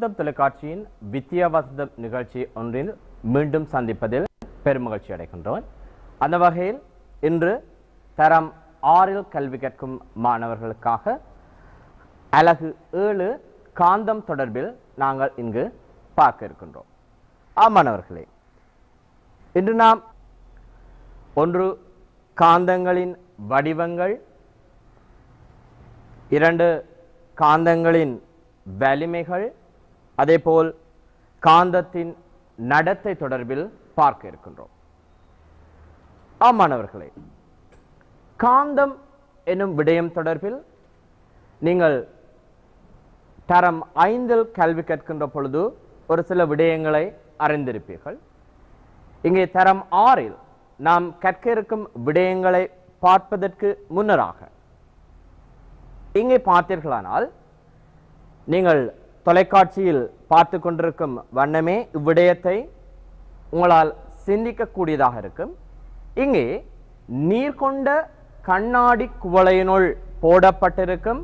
வசந்தம் தொலைக்காட்சியின் வித்தியா வசந்தம் நிகழ்ச்சி ஒன்றில் மீண்டும் சந்திப்பதில் பெருமகிழ்ச்சி அடைகின்றோம். அந்த வகையில் இன்று தரம் 6 கல்வி கற்கும் மாணவர்களுக்காக அலகு 7 காந்தம் தொடர்பில் நாங்கள் இங்கு பார்க்க இருக்கின்றோம். மாணவர்களே, இன்று நாம் ஒன்று காந்தங்களின் வடிவங்கள், 2 காந்தங்களின் வலிமைகள், அதேபோல் காந்தத்தின் நடத்தை தொடர்பில் பார்க்க இருக்கின்றோம். மாணவர்களே, காந்தம் எனும் விடயம் தொடர்பில் நீங்கள் தரம் 5 கல்வி கற்கின்ற பொழுது ஒரு சில விடயங்களை அறிந்திருப்பீர்கள். இங்கே தரம் 6 நாம் கற்க இருக்கும் விடயங்களை பார்ப்பதற்கு முன்னராக இங்கே பார்த்தீர்களானால், நீங்கள் தொலைக்காட்சியில் பார்த்து கொண்டிருக்கும் வண்ணமே இவ்விடயத்தை உங்களால் சிந்திக்கக்கூடியதாக இருக்கும். இங்கே நீர் கொண்ட கண்ணாடி குவளையினுள் போடப்பட்டிருக்கும்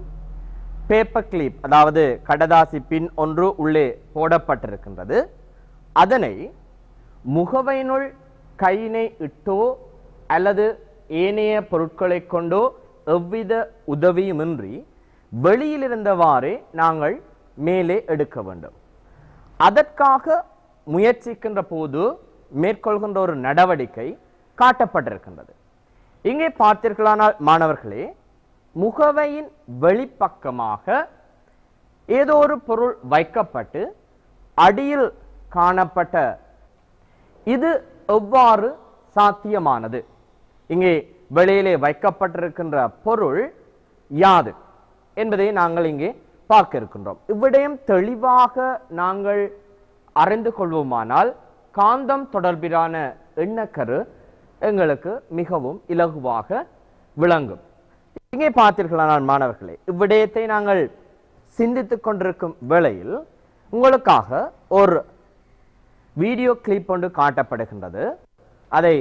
பேப்பர் கிளிப், அதாவது கடதாசி பின் ஒன்று உள்ளே போடப்பட்டிருக்கின்றது. அதனை முகவையினுள் கையினை இட்டோ அல்லது ஏனைய பொருட்களை கொண்டோ எவ்வித உதவியுமின்றி வெளியில் இருந்தவாறே நாங்கள் மேலே எடுக்க வேண்டும். அதற்காக முயற்சிக்கின்ற போது மேற்கொள்கின்ற ஒரு நடவடிக்கை காட்டப்பட்டிருக்கின்றது. இங்கே பார்த்தீர்களானால் மாணவர்களே, முகவையின் வெளிப்பக்கமாக ஏதோ ஒரு பொருள் வைக்கப்பட்டு அடியில் காணப்பட்ட இது எவ்வாறு சாத்தியமானது? இங்கே வெளியிலே வைக்கப்பட்டிருக்கின்ற பொருள் யாது என்பதை நாங்கள் இங்கே பார்க்க இருக்கின்றோம். இவ்விடயம் தெளிவாக நாங்கள் அறிந்து கொள்வோமானால் காந்தம் தொடர்பிலான எண்ணக்கரு எங்களுக்கு மிகவும் இலகுவாக விளங்கும். இங்கே பார்த்தீர்களானால் மாணவர்களே, இவ்விடயத்தை நாங்கள் சிந்தித்துக் கொண்டிருக்கும் வேளையில் உங்களுக்காக ஒரு வீடியோ கிளிப் ஒன்று காட்டப்படுகின்றது. அதை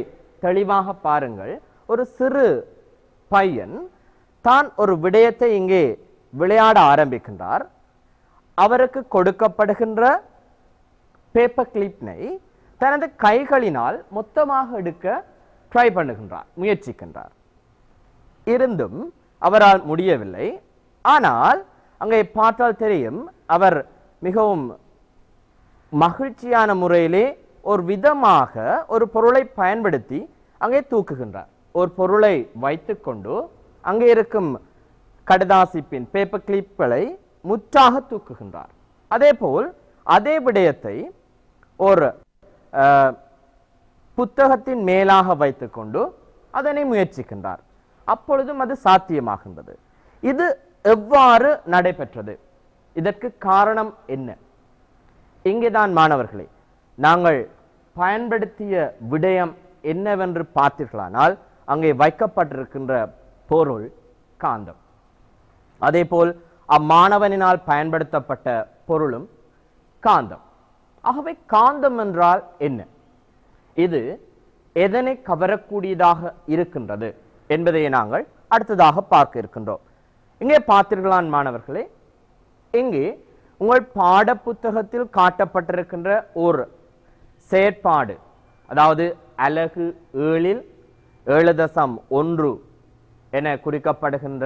தெளிவாக பாருங்கள். ஒரு சிறு பையன் தான் ஒரு விடயத்தை இங்கே விளையாட ஆரம்பிக்கின்றார். அவருக்கு கொடுக்கப்படுகின்ற பேப்பர் கிளிப்னை தனது கைகளினால் மொத்தமாக எடுக்க ட்ரை பண்ணுகின்றார், முயற்சிக்கின்றார். இருந்தும் அவரால் முடியவில்லை. ஆனால் அங்கே பார்த்தால் தெரியும், அவர் மிகவும் மகிழ்ச்சியான முறையிலே ஒரு விதமாக ஒரு பொருளை பயன்படுத்தி அங்கே தூக்குகின்றார். ஒரு பொருளை வைத்துக்கொண்டு அங்கே இருக்கும் கடதாசி பின் பேப்பர் கிளிப்களை முற்றாக தூக்குகின்றார். அதே போல் அதே விடயத்தை ஒரு புத்தகத்தின் மேலாக வைத்துக்கொண்டு அதனை முயற்சிக்கின்றார். அப்பொழுதும் அது சாத்தியமாகின்றது. இது எவ்வாறு நடைபெற்றது? இதற்கு காரணம் என்ன? இங்கேதான் மாணவர்களே, நாங்கள் பயன்படுத்திய விடயம் என்னவென்று பார்த்தீர்களானால், அங்கே வைக்கப்பட்டிருக்கின்ற பொருள் காந்தம். அதே போல் அம்மாணவனினால் பயன்படுத்தப்பட்ட பொருளும் காந்தம். ஆகவே காந்தம் என்றால் என்ன? இது எதனை கவரக்கூடியதாக இருக்கின்றது என்பதை நாங்கள் அடுத்ததாக பார்க்க இருக்கின்றோம். இங்கே பார்த்தீர்களான் மாணவர்களே, இங்கே உங்கள் பாட புத்தகத்தில் காட்டப்பட்டிருக்கின்ற ஒரு செயற்பாடு, அதாவது அலகு 7 7.1 என குறிக்கப்படுகின்ற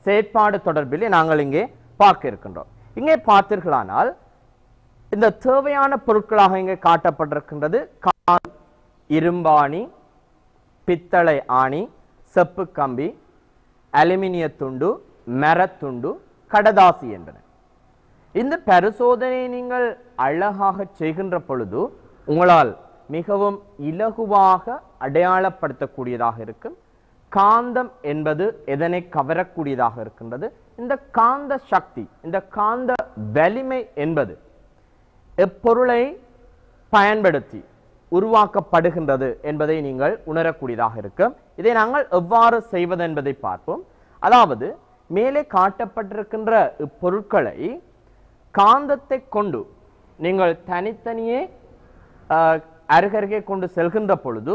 செயற்பாடு தொடர்பில் நாங்கள் இங்கே பார்க்க இருக்கின்றோம். இங்கே பார்த்தீர்களானால், இந்த தேவையான பொருட்களாக இங்கே காட்டப்பட்டிருக்கின்றது இரும்பாணி, பித்தளை ஆணி, செப்பு கம்பி, அலுமினிய துண்டு, மரத்துண்டு, கடதாசி என்பன. இந்த பரிசோதனையை நீங்கள் அழகாக செய்கின்ற பொழுது உங்களால் மிகவும் இலகுவாக அடையாளப்படுத்தக்கூடியதாக இருக்கும். காந்தம் என்பது எதனை கவரக்கூடியதாக இருக்கின்றது? இந்த காந்த சக்தி, இந்த காந்த வலிமை என்பது எப்பொருளை பயன்படுத்தி உருவாக்கப்படுகின்றது என்பதை நீங்கள் உணரக்கூடியதாக இருக்கும். இதை நாங்கள் எவ்வாறு செய்வது என்பதை பார்ப்போம். அதாவது மேலே காட்டப்பட்டிருக்கின்ற இப்பொருட்களை காந்தத்தை கொண்டு நீங்கள் தனித்தனியே அருகருகே கொண்டு செல்கின்ற பொழுது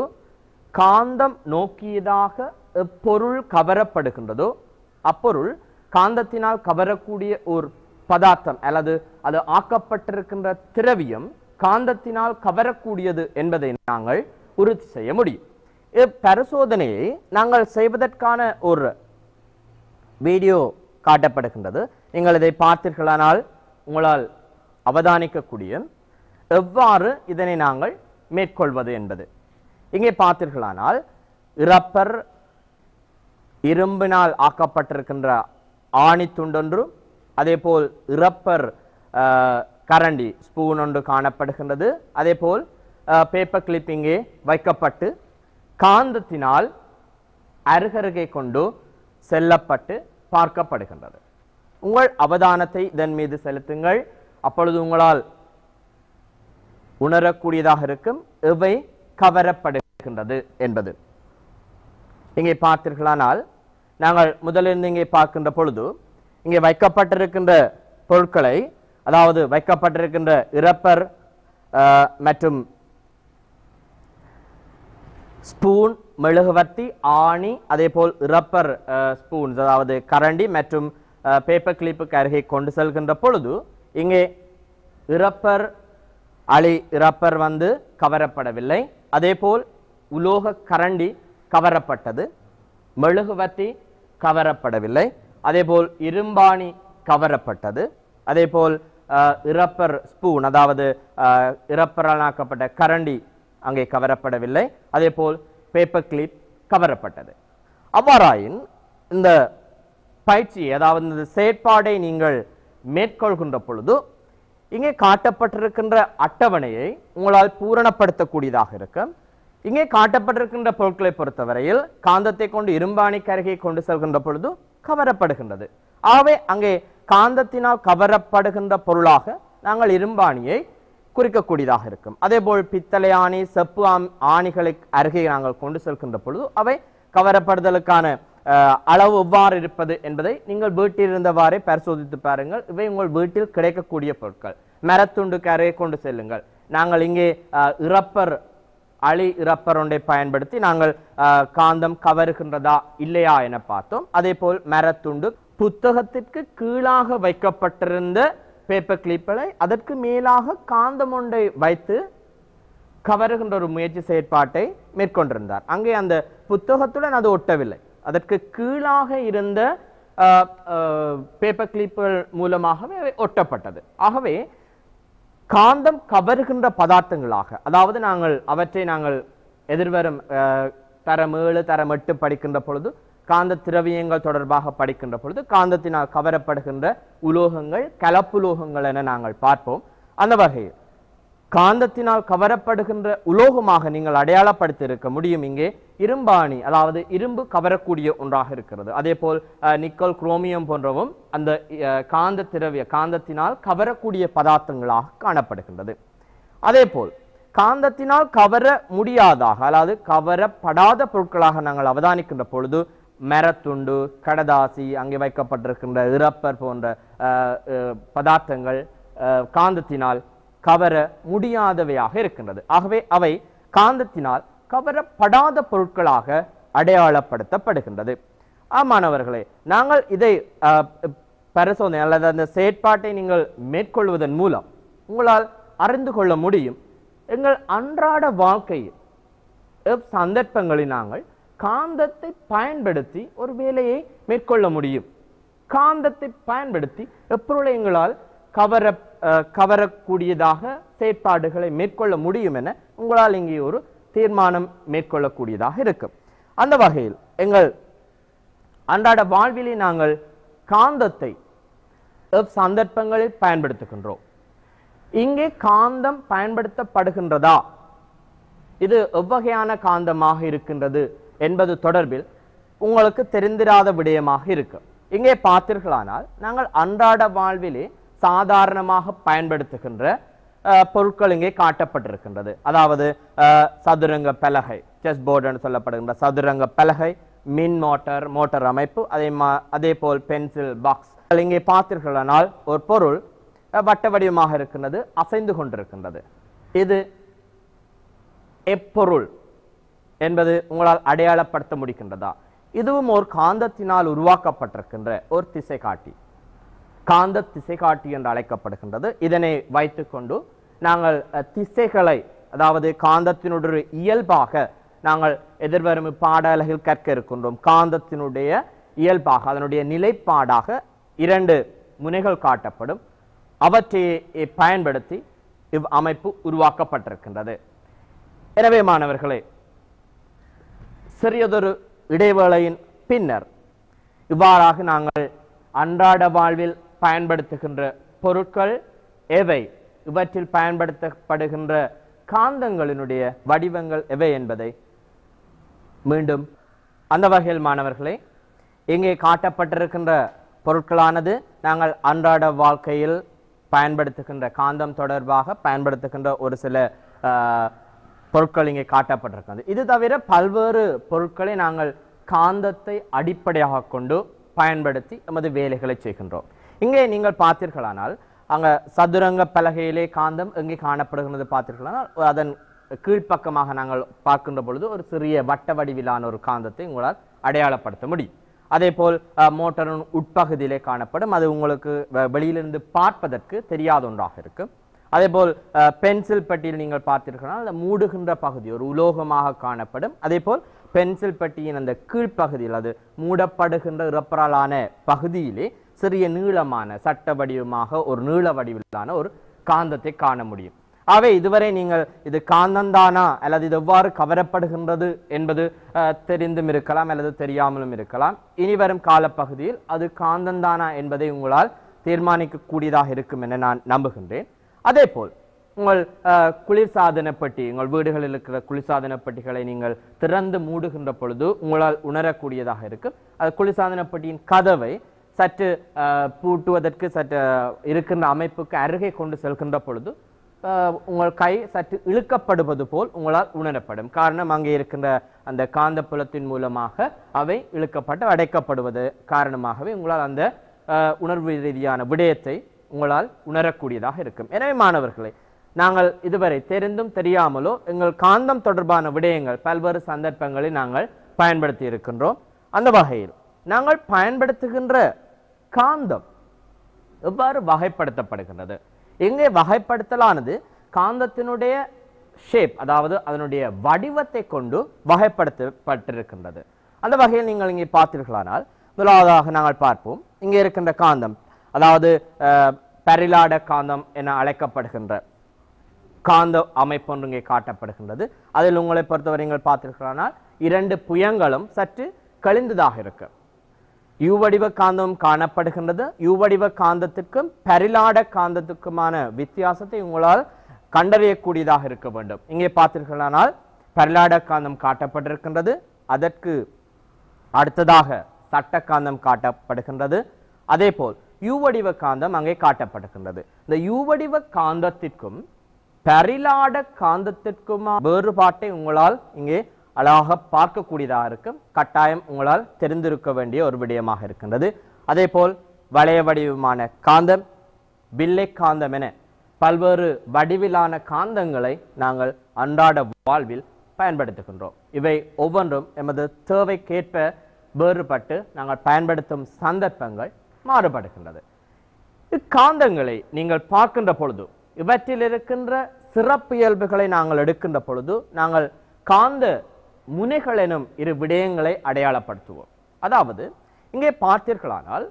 காந்தம் நோக்கியதாக எப்பொருள் கவரப்படுகின்றதோ அப்பொருள் காந்தத்தினால் கவரக்கூடிய ஒரு பதார்த்தம் அல்லது அது ஆக்கப்பட்டிருக்கின்ற திரவியம் காந்தத்தினால் கவரக்கூடியது என்பதை நாங்கள் உறுதி செய்ய முடியும். இப்பரிசோதனையை நாங்கள் செய்வதற்கான ஒரு வீடியோ காட்டப்படுகின்றது. நீங்கள் இதை பார்த்தீர்களானால் உங்களால் அவதானிக்கக்கூடிய எவ்வாறு இதனை நாங்கள் மேற்கொள்வது என்பது. இங்கே பார்த்தீர்களானால் இரப்பர் இரும்பினால் ஆக்கப்பட்டிருக்கின்ற ஆணி துண்டொன்று, அதே போல் இரப்பர் கரண்டி ஸ்பூன் ஒன்று காணப்படுகின்றது. அதே போல் பேப்பர் கிளிப் இங்கே வைக்கப்பட்டு காந்தத்தினால் அருகருகே கொண்டு செல்லப்பட்டு பார்க்கப்படுகின்றது. உங்கள் அவதானத்தை இதன் மீது செலுத்துங்கள். அப்பொழுது உங்களால் உணரக்கூடியதாக இருக்கும் எவை கவரப்படுகின்றது என்பது. இங்கே பார்த்தீர்களானால் நாங்கள் முதலிருந்து இங்கே பார்க்கின்ற பொழுது இங்கே வைக்கப்பட்டிருக்கின்ற பொருட்களை, அதாவது வைக்கப்பட்டிருக்கின்ற இரப்பர் மற்றும் ஸ்பூன், மெழுகுவர்த்தி, ஆணி, அதே போல் இரப்பர் ஸ்பூன்ஸ் அதாவது கரண்டி மற்றும் பேப்பர் கிளிப்புக்கு அருகே கொண்டு செல்கின்ற பொழுது இங்கே இரப்பர் இரப்பர் வந்து கவரப்படவில்லை. அதே போல் உலோக கரண்டி கவரப்பட்டது, மெழுகுவர்த்தி கவரப்படவில்லை. அதே போல் இரும்பாணி கவரப்பட்டது. அதே போல் இரப்பர் ஸ்பூன் அதாவது இரப்பரால் ஆக்கப்பட்ட கரண்டி அங்கே கவரப்படவில்லை. அதே போல் பேப்பர் கிளிப் கவரப்பட்டது. அவ்வாறாயின் இந்த பயிற்சி அதாவது இந்த செயற்பாடை நீங்கள் மேற்கொள்கின்ற பொழுது இங்கே காட்டப்பட்டிருக்கின்ற அட்டவணையை உங்களால் பூரணப்படுத்தக்கூடியதாக இருக்கும். இங்கே காட்டப்பட்டிருக்கின்ற பொருட்களை பொறுத்தவரையில் காந்தத்தை கொண்டு இரும்பாணிக்கு அருகே கொண்டு செல்கின்ற பொழுது கவரப்படுகின்றது. ஆகவே அங்கே காந்தத்தினால் கவரப்படுகின்ற பொருளாக நாங்கள் இரும்பாணியை குறிக்கக்கூடியதாக இருக்கும். அதே போல் பித்தளை ஆணி, செப்பு ஆணிகளை அருகே நாங்கள் கொண்டு செல்கின்ற பொழுது அவை கவரப்படுதலுக்கான அளவு எவ்வாறு இருப்பது என்பதை நீங்கள் வீட்டில் இருந்தவாறே பரிசோதித்து பாருங்கள். இவை உங்கள் வீட்டில் கிடைக்கக்கூடிய பொருட்கள். மரத்துண்டுக்கு அருகே கொண்டு செல்லுங்கள். நாங்கள் இங்கே இரப்பர் இரப்பர் ஒன்றை பயன்படுத்தி நாங்கள் காந்தம் கவருகின்றதா இல்லையா என பார்த்தோம். அதே போல் மரத்துண்டு, புத்தகத்திற்கு கீழாக வைக்கப்பட்டிருந்த பேப்பர் கிளிப்புகளை அதற்கு மேலாக காந்தம் ஒன்றை வைத்து கவருகின்ற ஒரு முயற்சி செயற்பாட்டை மேற்கொண்டிருந்தார். அங்கே அந்த புத்தகத்துடன் அது ஒட்டவில்லை, அதற்கு கீழாக இருந்த பேப்பர் கிளிப்புகள் மூலமாகவே ஒட்டப்பட்டது. ஆகவே காந்தம் கவருகின்ற பதார்த்தங்களாக, அதாவது நாங்கள் அவற்றை நாங்கள் எதிர்வரும் தரம் 7 தரம் 8 படிக்கின்ற பொழுது காந்த திரவியங்கள் தொடர்பாக படிக்கின்ற பொழுது காந்தத்தினால் கவரப்படுகின்ற உலோகங்கள் கலப்புலோகங்கள் என நாங்கள் பார்ப்போம். அந்த வகையில் காந்தத்தினால் கவரப்படுகின்ற உலோகமாக நீங்கள் அடையாளப்படுத்தி இருக்க முடியும். இங்கே இரும்பாணி அதாவது இரும்பு கவரக்கூடிய ஒன்றாக இருக்கிறது. அதே போல் நிக்கல், குரோமியம் போன்றவும் அந்த காந்த திரவிய காந்தத்தினால் கவரக்கூடிய பதார்த்தங்களாக காணப்படுகின்றது. அதே போல் காந்தத்தினால் கவர முடியாதாக அதாவது கவரப்படாத பொருட்களாக நாங்கள் அவதானிக்கின்ற பொழுது மரத்துண்டு, கடதாசி, அங்கே வைக்கப்பட்டிருக்கின்ற இரப்பர் போன்ற பதார்த்தங்கள் காந்தத்தினால் கவர முடியாதவையாக இருக்கின்றது. ஆகவே அவை காந்தத்தினால் கவரப்படாத பொருட்களாக அடையாளப்படுத்தப்படுகின்றது. மாணவர்களே, நாங்கள் இதை பரிசோதனை அல்லது அந்த செயற்பாட்டை நீங்கள் மேற்கொள்வதன் மூலம் உங்களால் அறிந்து கொள்ள முடியும் எங்கள் அன்றாட வாழ்க்கையில் சந்தர்ப்பங்களில் நாங்கள் காந்தத்தை பயன்படுத்தி ஒரு வேலையை மேற்கொள்ள முடியும். காந்தத்தை பயன்படுத்தி எப்பொருளை எங்களால் கவரக்கூடியதாக செயற்பாடுகளை மேற்கொள்ள முடியும் என உங்களால் இங்கே ஒரு தீர்மானம் மேற்கொள்ளக்கூடியதாக இருக்கும். அந்த வகையில் எங்கள் அன்றாட வாழ்விலே நாங்கள் காந்தத்தை சந்தர்ப்பங்களில் பயன்படுத்துகின்றோம். இங்கே காந்தம் பயன்படுத்தப்படுகின்றதா, இது எவ்வகையான காந்தமாக இருக்கின்றது என்பது தொடர்பில் உங்களுக்கு தெரிந்திராத விடயமாக இருக்கு. இங்கே பார்த்தீர்களானால் நாங்கள் அன்றாட வாழ்விலே சாதாரணமாக பயன்படுத்துகின்ற பொருட்கள் இங்கே காட்டப்பட்டிருக்கின்றது. அதாவது சதுரங்க பலகை, செஸ் போர்டு என்று சொல்லப்படுகின்ற சதுரங்க பலகை, மின் மோட்டார், மோட்டார் அமைப்பு, அதே போல் பென்சில் பாக்ஸ். இங்கே பார்த்தீர்களானால் ஒரு பொருள் வட்ட வடிவமாக இருக்கின்றது, அசைந்து கொண்டிருக்கின்றது. இது எப்பொருள் என்பது உங்களால் அடையாளப்படுத்த முடிகின்றதா? இதுவும் ஒரு காந்தத்தினால் உருவாக்கப்பட்டிருக்கின்ற ஒரு திசை காட்டி. காந்த திசைகாட்டி என்று அழைக்கப்படுகின்றது. இதனை வைத்துக்கொண்டு நாங்கள் திசைகளை, அதாவது காந்தத்தினுடைய இயல்பாக நாங்கள் எதிர்வரும் பாடல்கள் கற்க இருக்கின்றோம். காந்தத்தினுடைய இயல்பாக அதனுடைய நிலைப்பாடாக 2 முனைகள் காட்டப்படும். அவற்றை பயன்படுத்தி இவ் அமைப்பு உருவாக்கப்பட்டிருக்கின்றது. எனவே மாணவர்களே, சிறியதொரு இடைவேளையின் பின்னர் இவ்வாறாக நாங்கள் அன்றாட வாழ்வில் பயன்படுத்துகின்ற பொருட்கள் எவை, இவற்றில் பயன்படுத்தப்படுகின்ற காந்தங்களினுடைய வடிவங்கள் எவை என்பதை மீண்டும் அந்த வகையில் மாணவர்களே, இங்கே காட்டப்பட்டிருக்கின்ற பொருட்களானது நாங்கள் அன்றாட வாழ்க்கையில் பயன்படுத்துகின்ற காந்தம் தொடர்பாக பயன்படுத்துகின்ற ஒரு சில பொருட்கள் இங்கே காட்டப்பட்டிருக்கிறது. இது தவிர பல்வேறு பொருட்களை நாங்கள் காந்தத்தை அடிப்படையாக கொண்டு பயன்படுத்தி நமது வேலைகளை செய்கின்றோம். இங்கே நீங்கள் பார்த்தீர்களானால் அங்க சதுரங்க பலகையிலே காந்தம் எங்கே காணப்படுகிறது பார்த்தீர்களானால் அதன் கீழ்ப்பக்கமாக நாங்கள் பார்க்கின்ற பொழுது ஒரு சிறிய வட்ட வடிவிலான ஒரு காந்தத்தை உங்களால் அடையாளப்படுத்த முடியும். அதே போல் மோட்டரின் உட்பகுதியிலே காணப்படும், அது உங்களுக்கு வெளியிலிருந்து பார்ப்பதற்கு தெரியாத ஒன்றாக இருக்கும். அதே போல் பென்சில் பெட்டியில் நீங்கள் பார்த்தீர்களால் அந்த மூடுகின்ற பகுதி ஒரு உலோகமாக காணப்படும். அதே போல் பென்சில் பெட்டியின் அந்த கீழ்ப்பகுதியில் அது மூடப்படுகின்ற ரப்பராலான பகுதியிலே சிறிய நீளமான சட்ட வடிவமாக ஒரு நீள வடிவிலான ஒரு காந்தத்தை காண முடியும். ஆகவே இதுவரை நீங்கள் இது காந்தந்தானா அல்லது இது எவ்வாறு கவரப்படுகின்றது என்பது தெரிந்தும் இருக்கலாம் அல்லது தெரியாமலும் இருக்கலாம். இனி வரும் காலப்பகுதியில் அது காந்தந்தானா என்பதை உங்களால் தீர்மானிக்கக்கூடியதாக இருக்கும் என நான் நம்புகின்றேன். அதே போல் உங்கள் குளிர்சாதன பெட்டி, உங்கள் வீடுகளில் இருக்கிற குளிர்சாதன பெட்டிகளை நீங்கள் திறந்து மூடுகின்ற பொழுது உங்களால் உணரக்கூடியதாக இருக்கும். அது குளிர்சாதன பெட்டியின் கதவை சற்று பூட்டுவதற்கு சற்று இருக்கின்ற அமைப்புக்கு அருகே கொண்டு செல்கின்ற பொழுது உங்கள் கை சற்று இழுக்கப்படுவது போல் உங்களால் உணரப்படும். காரணம் அங்கே இருக்கின்ற அந்த காந்த புலத்தின் மூலமாக அவை இழுக்கப்பட்டு அடைக்கப்படுவது காரணமாகவே உங்களால் அந்த உணர்வு ரீதியான விடயத்தை உங்களால் உணரக்கூடியதாக இருக்கும். எனவே மாணவர்களை, நாங்கள் இதுவரை தெரிந்தும் தெரியாமலோ எங்கள் காந்தம் தொடர்பான விடயங்கள் பல்வேறு சந்தர்ப்பங்களில் நாங்கள் பயன்படுத்தி இருக்கின்றோம். அந்த வகையில் நாங்கள் பயன்படுத்துகின்ற காந்தம் எவ்வாறு வகைப்படுத்தப்படுகின்றது? எங்கே வகைப்படுத்தலானது காந்தத்தினுடைய ஷேப், அதாவது அதனுடைய வடிவத்தை கொண்டு வகைப்படுத்தப்பட்டிருக்கின்றது. அந்த வகையில் நீங்கள் இங்கே பார்த்தீர்களானால் முதலாவதாக நாங்கள் பார்ப்போம். இங்கே இருக்கின்ற காந்தம், அதாவது பரிலாட காந்தம் என அழைக்கப்படுகின்ற காந்த அமைப்பு ஒன்று இங்கே காட்டப்படுகின்றது. அதில் உங்களை பொறுத்தவரை நீங்கள் பார்த்தீர்களானால் 2 புயங்களும் சற்று கழிந்ததாக இருக்கு. யூ வடிவ காந்தம் காணப்படுகின்றது. யூ வடிவ காந்தத்துக்கும் பரிலாட காந்தத்துக்குமான வித்தியாசத்தை உங்களால் கண்டறியக்கூடியதாக இருக்க வேண்டும். இங்கே பார்த்தீர்களானால் பரிலாட காந்தம் காட்டப்பட்டிருக்கின்றது. அதற்கு அடுத்ததாக சட்ட காந்தம் காட்டப்படுகின்றது. அதே போல் யூ வடிவ காந்தம் அங்கே காட்டப்படுகின்றது. இந்த யூ வடிவ காந்தத்திற்கும் பரிலாட காந்தத்திற்கும் வேறுபாட்டை உங்களால் இங்கே அழகாக பார்க்கக்கூடியதாக இருக்கும். கட்டாயம் உங்களால் தெரிந்திருக்க வேண்டிய ஒரு விடயமாக இருக்கின்றது. அதே போல் வளைய வடிவமான காந்தம், வில்லை காந்தம் என பல்வேறு வடிவிலான காந்தங்களை நாங்கள் அன்றாட வாழ்வில் பயன்படுத்துகின்றோம். இவை ஒவ்வொன்றும் எமது தேவைக்கேற்ப வேறுபட்டு நாங்கள் பயன்படுத்தும் சந்தர்ப்பங்கள் மாறுபடுகின்றது. இக்காந்தங்களை நீங்கள் பார்க்கின்ற பொழுது இவற்றில் இருக்கின்ற சிறப்பியல்புகளை நாங்கள் எடுக்கின்ற பொழுது நாங்கள் காந்த முனைகள் எனும் 2 விடயங்களை அடையாளப்படுத்துவோம். அதாவது இங்கே பார்த்தீர்களானால்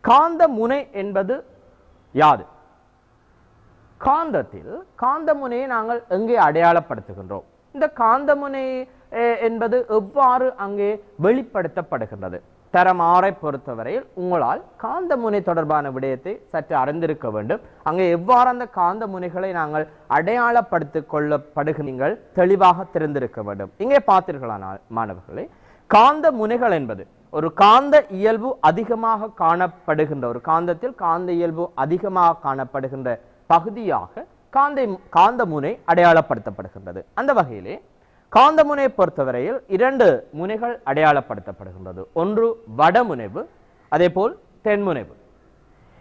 காந்த முனை என்பது யாது? காந்தத்தில் காந்த முனையை நாங்கள் எங்கே அடையாளப்படுத்துகின்றோம்? இந்த காந்த முனை என்பது எவ்வாறு அங்கே வெளிப்படுத்தப்படுகின்றது? தரம் 6ஐ பொறுத்தவரையில் உங்களால் காந்த முனை தொடர்பான விடயத்தை சற்று அறிந்திருக்க வேண்டும். அங்கே எவ்வாறு அந்த காந்த முனைகளை நாங்கள் அடையாளப்படுத்திக் கொள்ளப்படுகிறீர்கள் தெளிவாக தெரிந்திருக்க வேண்டும். இங்கே பார்த்தீர்களானால் மாணவர்களே, காந்த முனைகள் என்பது ஒரு காந்த இயல்பு அதிகமாக காணப்படுகின்ற, ஒரு காந்தத்தில் காந்த இயல்பு அதிகமாக காணப்படுகின்ற பகுதியாக காந்த முனை அடையாளப்படுத்தப்படுகின்றது. அந்த வகையிலே காந்த முனையை பொறுத்தவரையில் 2 முனைகள் அடையாளப்படுத்தப்படுகின்றது. ஒன்று வடமுனைவு, அதே போல் தென்முனைவு.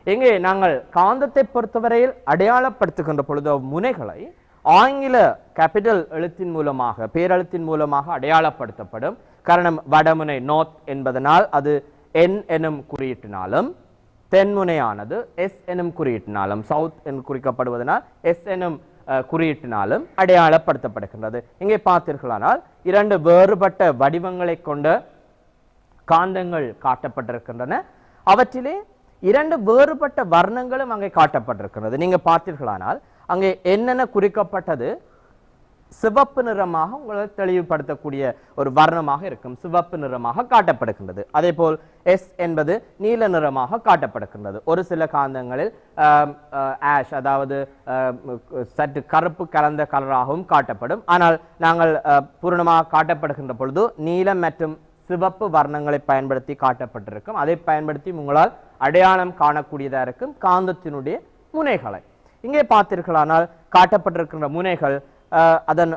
எங்கே நாங்கள் காந்தத்தை பொறுத்தவரையில் அடையாளப்படுத்துகின்ற பொழுது முனைகளை ஆங்கில கேபிட்டல் எழுத்தின் மூலமாக, பேரெழுத்தின் மூலமாக அடையாளப்படுத்தப்படும். காரணம் வடமுனை நார்த் என்பதனால் அது என் எனும் குறியீட்டினாலும், தென்முனையானது எஸ் எனும் குறியீட்டினாலும் சவுத் என்று குறிக்கப்படுவதனால் எஸ் எனும் குறியீட்டினாலும் அடையாளப்படுத்தப்படுகின்றது. இங்கே பார்த்தீர்களானால் இரண்டு வேறுபட்ட வடிவங்களை கொண்ட காந்தங்கள் காட்டப்பட்டிருக்கின்றன. அவற்றிலே இரண்டு வேறுபட்ட வர்ணங்களும் அங்கே காட்டப்பட்டிருக்கிறது. நீங்க பார்த்தீர்களானால் அங்கே என்னென்ன குறிக்கப்பட்டது சிவப்பு நிறமாக உங்களால் தெளிவுபடுத்தக்கூடிய ஒரு வர்ணமாக இருக்கும், சிவப்பு நிறமாக காட்டப்படுகின்றது. அதே போல் எஸ் என்பது நீல நிறமாக காட்டப்படுகின்றது. ஒரு சில காந்தங்களில் ஆஷ் அதாவது சற்று கருப்பு கலந்த கலராகவும் காட்டப்படும். ஆனால் நாங்கள் பூரணமாக காட்டப்படுகின்ற பொழுது நீலம் மற்றும் சிவப்பு வர்ணங்களை பயன்படுத்தி காட்டப்பட்டிருக்கும். அதை பயன்படுத்தி உங்களால் அடையாளம் காணக்கூடியதா இருக்கும் காந்தத்தினுடைய முனைகளை. இங்கே பார்த்தீர்களானால் காட்டப்பட்டிருக்கின்ற முனைகள் அதன்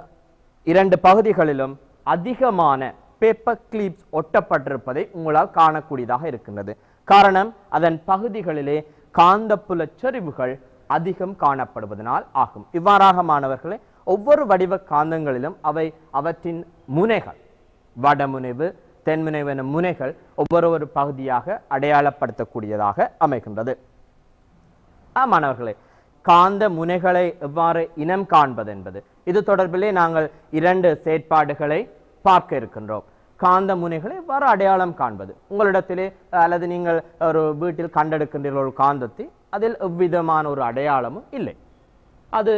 இரண்டு பகுதிகளிலும் அதிகமான பேப்பர் கிளிப்ஸ் ஒட்டப்பட்டிருப்பதை உங்களால் காணக்கூடியதாக இருக்கின்றது. காரணம் அதன் பகுதிகளிலே காந்தப்புல செறிவுகள் அதிகம் காணப்படுவதனால் ஆகும். இவ்வாறாக மாணவர்களே ஒவ்வொரு வடிவ காந்தங்களிலும் அவற்றின் முனைகள் வடமுனைவு தென்முனைவு எனும் முனைகள் ஒவ்வொரு பகுதியாக அடையாளப்படுத்தக்கூடியதாக அமைகின்றது. மாணவர்களே காந்த முனைகளை எவ்வாறு இனம் காண்பது என்பது இது தொடர்பிலே நாங்கள் இரண்டு செயற்பாடுகளை பார்க்க இருக்கின்றோம். காந்த முனைகளை எவ்வாறு அடையாளம் காண்பது, உங்களிடத்திலே அல்லது நீங்கள் ஒரு வீட்டில் கண்டெடுக்கின்ற ஒரு காந்தத்தை அதில் எவ்விதமான ஒரு அடையாளமும் இல்லை, அது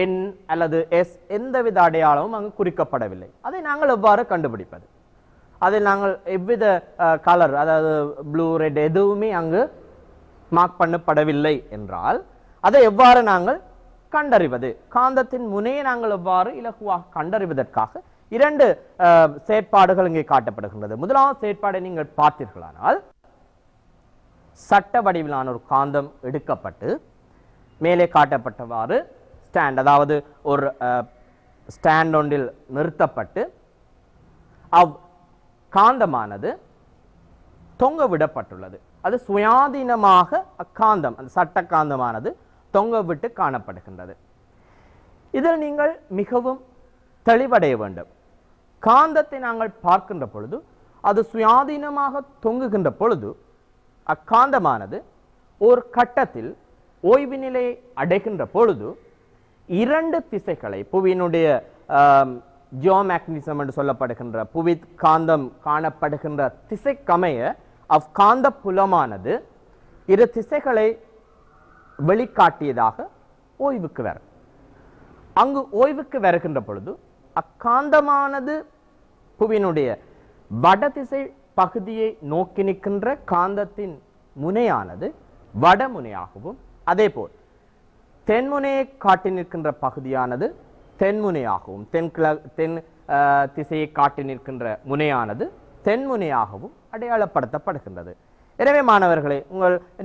என் அல்லது எஸ் எந்தவித அடையாளமும் அங்கு குறிக்கப்படவில்லை. அதை நாங்கள் எவ்வாறு கண்டுபிடிப்பது, அதில் நாங்கள் எவ்வித கலர் அதாவது ப்ளூ ரெட் எதுவுமே அங்கு மார்க் பண்ணப்படவில்லை என்றால் அதை எவ்வாறு நாங்கள் கண்டறிவது, காந்தத்தின் முனையை நாங்கள் எவ்வாறு இலகுவாக கண்டறிவதற்காக இரண்டு செயற்பாடுகள் இங்கே காட்டப்படுகின்றது. முதலாவது செயற்பாடை நீங்கள் பார்த்தீர்களானால் சட்ட வடிவிலான ஒரு காந்தம் எடுக்கப்பட்டு மேலே காட்டப்பட்டவாறு ஸ்டாண்ட் அதாவது ஒரு ஸ்டாண்ட் ஒன்றில் நிறுத்தப்பட்டு காந்தமானது தொங்க விடப்பட்டுள்ளது. அது சுயாதீனமாக அக்காந்தம் அந்த சட்ட காந்தமானது தொங்க விட்டு காணப்படுகின்றது. இதில் நீங்கள் மிகவும் தெளிவடைய வேண்டும். காந்தத்தை நாங்கள் பார்க்கின்ற பொழுது அது சுயாதீனமாக தொங்குகின்ற பொழுது அக்காந்தமானது ஒரு கட்டத்தில் ஓய்வு நிலையை அடைகின்ற பொழுது இரண்டு திசைகளை புவியினுடைய ஜியோமேக்னிசம் என்று சொல்லப்படுகின்ற புவி காந்தம் காணப்படுகின்ற திசைக்கமைய அக்காந்த புலமானது இரு திசைகளை வெளிக்காட்டியதாக ஓய்வுக்கு வரும். அங்கு ஓய்வுக்கு வருகின்ற பொழுது அக்காந்தமானது புவியினுடைய வடதிசை பகுதியை நோக்கி நிற்கின்ற காந்தத்தின் முனையானது வடமுனையாகவும் அதே போல் தென்முனையை காட்டி நிற்கின்ற பகுதியானது தென்முனையாகவும் தென் திசையை காட்டி நிற்கின்ற முனையானது தென்முனையாகவும் அடையாளப்படுத்தப்படுகின்றது. எனவே மாணவர்களே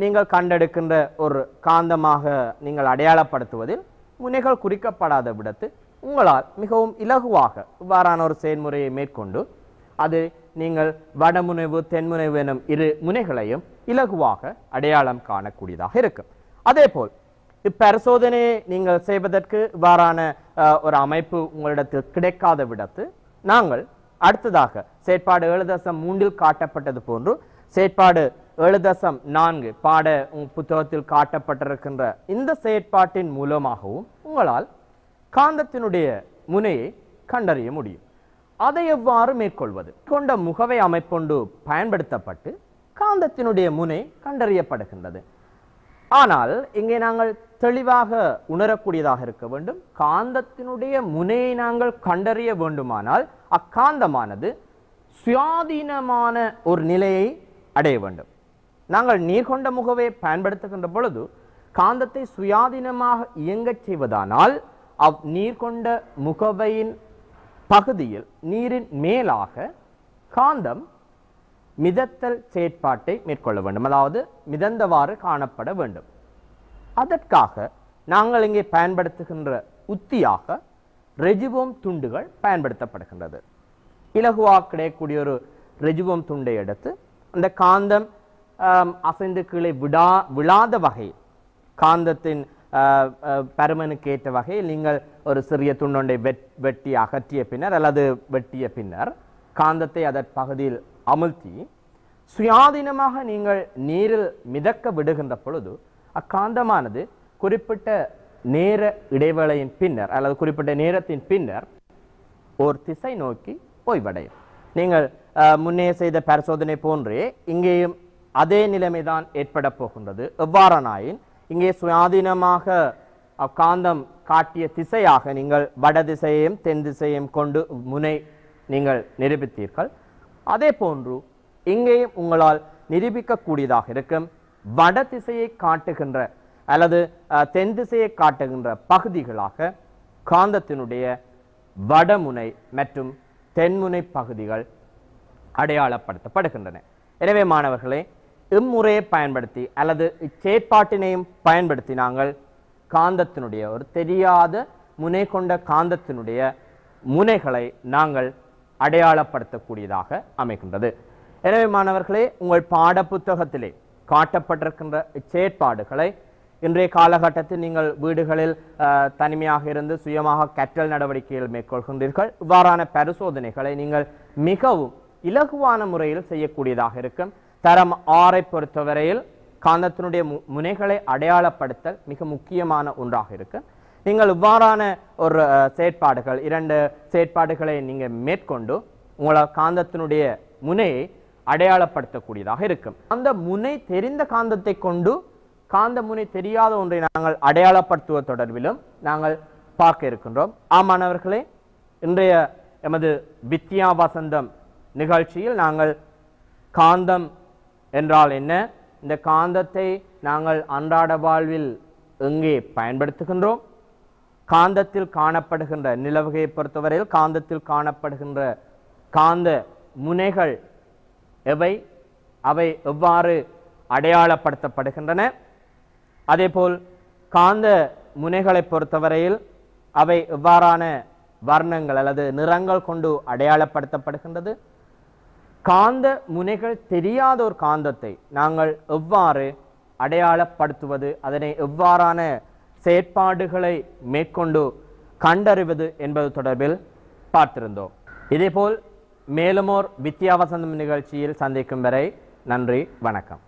நீங்கள் கண்டெடுக்கின்ற ஒரு காந்தமாக நீங்கள் அடையாளப்படுத்துவதில் முனைகள் குறிக்கப்படாத விடத்து உங்களால் மிகவும் இலகுவாக இவ்வாறான ஒரு செயல்முறையை மேற்கொண்டு அது நீங்கள் வடமுனைவு தென்முனைவு எனும் இரு முனைகளையும் இலகுவாக அடையாளம் காணக்கூடியதாக இருக்கும். அதே போல் இப்பரிசோதனையை நீங்கள் செய்வதற்கு இவ்வாறான ஒரு அமைப்பு உங்களிடத்தில் கிடைக்காத விடத்து நாங்கள் அடுத்ததாக செயற்பாடு 7.3 காட்டப்பட்டது போன்று செயற்பாடு 7.4 பாட புத்தகத்தில் காட்டப்பட்டிருக்கின்ற இந்த செயற்பாட்டின் மூலமாகவும் உங்களால் காந்தத்தினுடைய முனையை கண்டறிய முடியும். அதை எவ்வாறு மேற்கொள்வது கொண்ட முகவை அமைப்பொண்டு பயன்படுத்தப்பட்டு காந்தத்தினுடைய முனை கண்டறியப்படுகின்றது. ஆனால் இங்கே நாங்கள் தெளிவாக உணரக்கூடியதாக இருக்க வேண்டும். காந்தத்தினுடைய முனையை நாங்கள் கண்டறிய வேண்டுமானால் அக்காந்தமானது சுயாதீனமான ஒரு நிலையை அடைய வேண்டும். நாங்கள் நீர்கொண்ட முகவையை பயன்படுத்துகின்ற பொழுது காந்தத்தை சுயாதீனமாக இயங்கச் செய்வதானால் நீர்கொண்ட முகவையின் பகுதியில் நீரின் மேலாக காந்தம் மிதத்தல் செயற்பாட்டை மேற்கொள்ள வேண்டும், அதாவது மிதந்தவாறு காணப்பட வேண்டும். அதற்காக நாங்கள் இங்கே பயன்படுத்துகின்ற உத்தியாக ரெஜிவோம் துண்டுகள் பயன்படுத்தப்படுகின்றது. இலகுவாக கிடைக்கக்கூடிய ஒரு ரெஜிவோம் துண்டை எடுத்து அந்த காந்தம் அசைந்து கீழே விழாத வகையில் காந்தத்தின் பருமனுக்கு ஏற்ற வகையில் நீங்கள் ஒரு சிறிய துண்டொன்றை வெட்டி அகற்றிய பின்னர் அல்லது வெட்டிய பின்னர் காந்தத்தை அதன் பகுதியில் அமுழ்த்தி சுயாதீனமாக நீங்கள் நீரில் மிதக்க விடுகின்ற பொழுது அக்காந்தமானது குறிப்பிட்ட நேர இடைவேளையின் பின்னர் அல்லது குறிப்பிட்ட நேரத்தின் பின்னர் ஒரு திசை நோக்கி ஓய்வடையும். நீங்கள் முன்னே செய்த பரிசோதனை போன்றே இங்கேயும் அதே நிலைமைதான் ஏற்பட போகின்றது. எவ்வாறானாயின் இங்கே சுயாதீனமாக அக்காந்தம் காட்டிய திசையாக நீங்கள் வட திசையையும் தென் திசையையும் கொண்டு முனை நீங்கள் நிரூபித்தீர்கள். அதே போன்று இங்கேயும் உங்களால் நிரூபிக்கக்கூடியதாக இருக்கும் வட திசையை காட்டுகின்ற அல்லது தென் திசையை காட்டுகின்ற பகுதிகளாக காந்தத்தினுடைய வடமுனை மற்றும் தென்முனை பகுதிகள் அடையாளப்படுத்தப்படுகின்றன. எனவே மாணவர்களே, இம்முறையை பயன்படுத்தி அல்லது இச்சேற்பாட்டினையும் பயன்படுத்தி நாங்கள் காந்தத்தினுடைய ஒரு தெரியாத முனை கொண்ட காந்தத்தினுடைய முனைகளை நாங்கள் அடையாளப்படுத்தக்கூடியதாக அமைகின்றது. எனவே மாணவர்களே, உங்கள் பாட புத்தகத்திலே காட்டப்பட்டிருக்கின்ற இச்சேற்பாடுகளை இன்றைய காலகட்டத்தில் நீங்கள் வீடுகளில் தனிமையாக இருந்து சுயமாக கற்றல் நடவடிக்கைகள் மேற்கொள்கின்றீர்கள். இவ்வாறான பரிசோதனைகளை நீங்கள் மிகவும் இலகுவான முறையில் செய்யக்கூடியதாக இருக்கும். தரம் 6 பொறுத்தவரையில் காந்தத்தினுடைய முனைகளை அடையாளப்படுத்தல் மிக முக்கியமான ஒன்றாக இருக்கு. நீங்கள் இவ்வாறான ஒரு செயற்பாடுகள் 2 செயற்பாடுகளை நீங்கள் மேற்கொண்டு உங்களால் காந்தத்தினுடைய முனையை அடையாளப்படுத்தக்கூடியதாக இருக்கும். அந்த முனை தெரிந்த காந்தத்தை கொண்டு காந்த முனை தெரியாத ஒன்றை நாங்கள் அடையாளப்படுத்துவது தொடர்பிலும் நாங்கள் பார்க்க இருக்கின்றோம். மாணவர்களே, இன்றைய எமது வித்யா வசந்தம் நிகழ்ச்சியில் நாங்கள் காந்தம் என்றால் என்ன, இந்த காந்தத்தை நாங்கள் அன்றாட வாழ்வில் எங்கே பயன்படுத்துகின்றோம், காந்தத்தில் காணப்படுகின்ற நிலவகையை பொறுத்தவரையில் காந்தத்தில் காணப்படுகின்ற காந்த முனைகள் எவை, அவை எவ்வாறு அடையாளப்படுத்தப்படுகின்றன, அதேபோல் காந்த முனைகளை பொறுத்தவரையில் அவை எவ்வாறான வர்ணங்கள் அல்லது நிறங்கள் கொண்டு அடையாளப்படுத்தப்படுகின்றது, காந்த முனைகள் தெரியாத ஒரு காந்தத்தை நாங்கள் எவ்வாறு அடையாளப்படுத்துவது, அதனை எவ்வாறான செயற்பாடுகளை மேற்கொண்டு கண்டறிவது என்பது தொடர்பில் பார்த்திருந்தோம். இதேபோல் மேலுமோர் வித்யா வசந்தம் நிகழ்ச்சியில் சந்திக்கும் வரை நன்றி, வணக்கம்.